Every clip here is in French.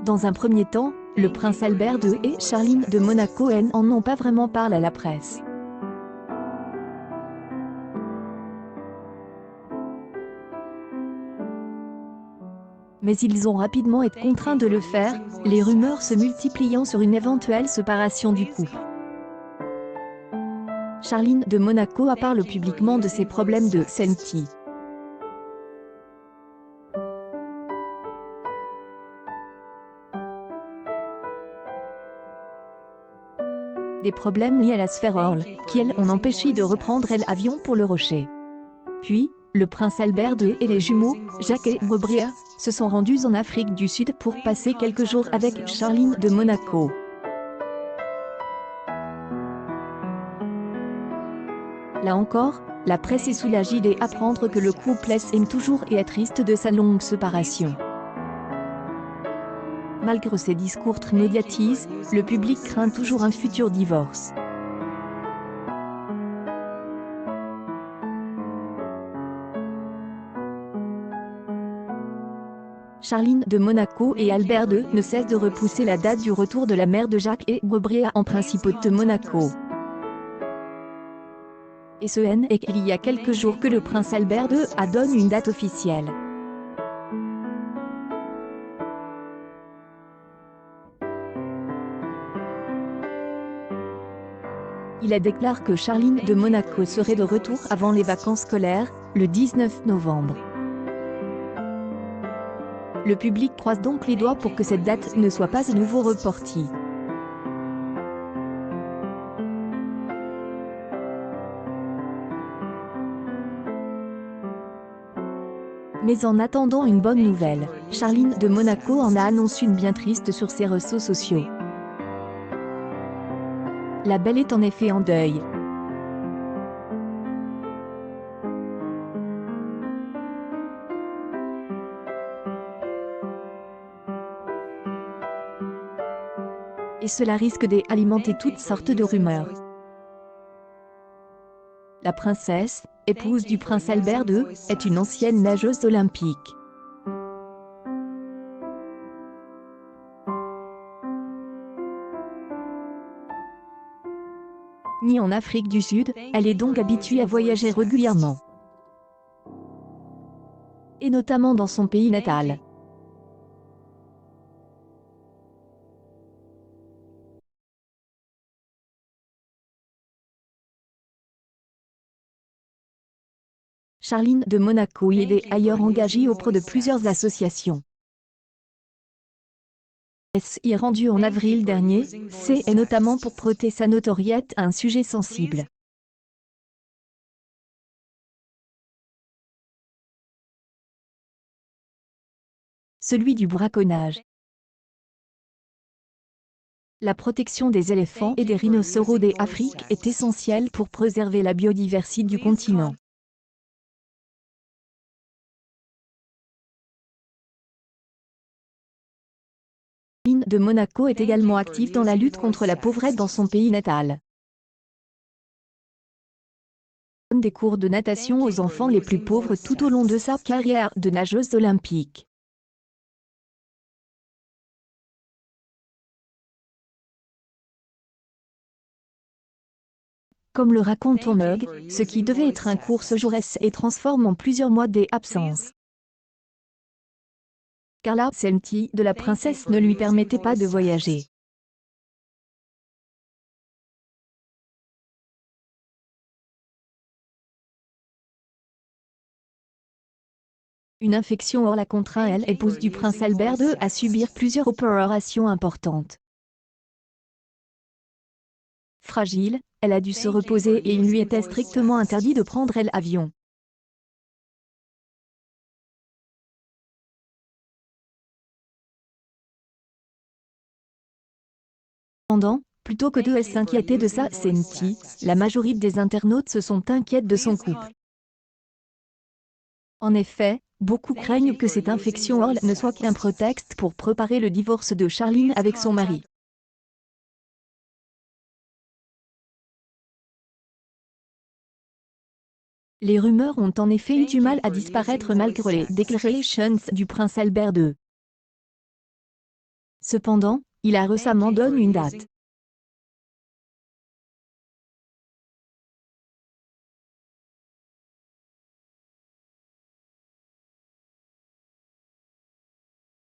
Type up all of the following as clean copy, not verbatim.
Dans un premier temps, le prince Albert II et Charline de Monaco n'en ont pas vraiment parlé à la presse. Mais ils ont rapidement été contraints de le faire, les rumeurs se multipliant sur une éventuelle séparation du couple. Charline de Monaco a parlé publiquement de ses problèmes de santé. Des problèmes liés à la sphère Orle, qui elles ont empêché de reprendre l'avion pour le Rocher. Puis, le prince Albert II et les jumeaux, Jacques et Bobria, se sont rendus en Afrique du Sud pour passer quelques jours avec Charline de Monaco. Là encore, la presse est soulagée d'apprendre que le couple aime toujours et est triste de sa longue séparation. Malgré ces discours très médiatisés, le public craint toujours un futur divorce. Charline de Monaco et Albert II ne cessent de repousser la date du retour de la mère de Jacques et Bobria en principauté de Monaco. Et ce est qu'il y a quelques jours que le prince Albert II a donné une date officielle. Il a déclaré que Charline de Monaco serait de retour avant les vacances scolaires, le 19 novembre. Le public croise donc les doigts pour que cette date ne soit pas à nouveau reportée. Mais en attendant une bonne nouvelle, Charline de Monaco en a annoncé une bien triste sur ses réseaux sociaux. La belle est en effet en deuil. Et cela risque d'alimenter toutes sortes de rumeurs. La princesse, épouse du prince Albert II, est une ancienne nageuse olympique. Née en Afrique du Sud, elle est donc habituée à voyager régulièrement. Et notamment dans son pays natal. Charline de Monaco y est d'ailleurs engagée auprès de plusieurs associations. Elle s'y est rendue en avril dernier, c'est notamment pour prêter sa notoriété à un sujet sensible. Celui du braconnage. La protection des éléphants et des rhinocéros d'Afrique est essentielle pour préserver la biodiversité du continent. Charline de Monaco est également active dans la lutte contre la pauvreté dans son pays natal. Elle donne des cours de natation aux enfants les plus pauvres tout au long de sa carrière de nageuse olympique. Comme le raconte ton Mug, ce qui devait être un court séjour est transforme en plusieurs mois d'absence. Car la santé de la princesse ne lui permettait pas de voyager. Une infection l'a contraint elle, épouse du prince Albert II, à subir plusieurs opérations importantes. Fragile, elle a dû se reposer et il lui était strictement interdit de prendre l'avion. Cependant, plutôt que de s'inquiéter de sa santé, la majorité des internautes se sont inquiètes de son couple. En effet, beaucoup craignent que cette infection ne soit qu'un prétexte pour préparer le divorce de Charline avec son mari. Les rumeurs ont en effet eu du mal à disparaître malgré les déclarations du prince Albert II. Cependant, il a récemment donné une date.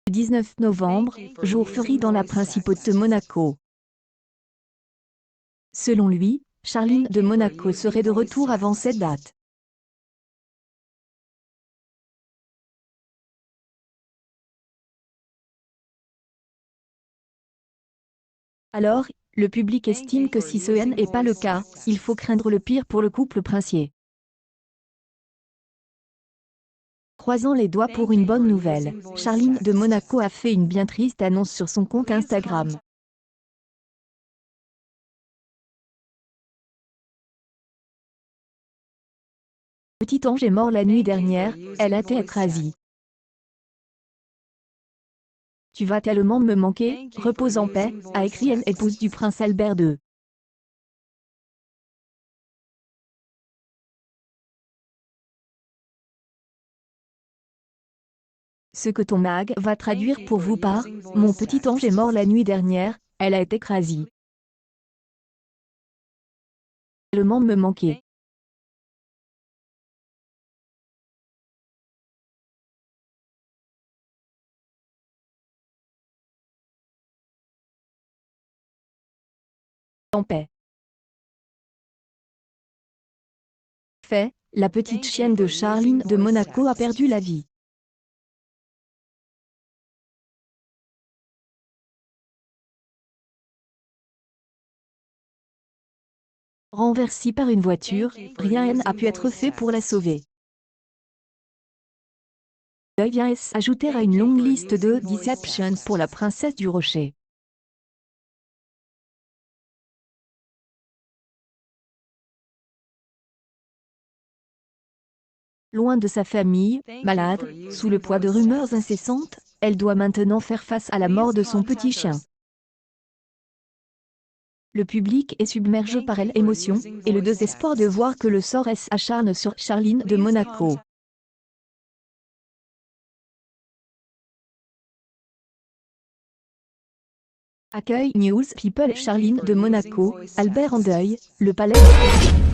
Le 19 novembre, jour férié dans la principauté de Monaco. Selon lui, Charline de Monaco serait de retour avant cette date. Alors, le public estime que si ce n'est pas le cas, il faut craindre le pire pour le couple princier. Croisant les doigts pour une bonne nouvelle, Charline de Monaco a fait une bien triste annonce sur son compte Instagram. Petit ange est mort la nuit dernière, elle a été écrasée. Tu vas tellement me manquer, repose en paix, a écrit l'épouse du prince Albert II. Ce que ton mag va traduire pour vous par « Mon petit ange est mort la nuit dernière, elle a été écrasée. Tellement me manquer. » En paix. Fait, la petite chienne de Charline de Monaco a perdu la vie. Renversée par une voiture, rien n'a pu être fait pour la sauver. Deuil vient s'ajouter à une longue liste de deceptions pour la princesse du Rocher. Loin de sa famille, malade, sous le poids de rumeurs incessantes, elle doit maintenant faire face à la mort de son petit chien. Le public est submergé par l'émotion et le désespoir de voir que le sort s'acharne sur Charline de Monaco. Accueil News People Charline de Monaco, Albert en deuil, le palais.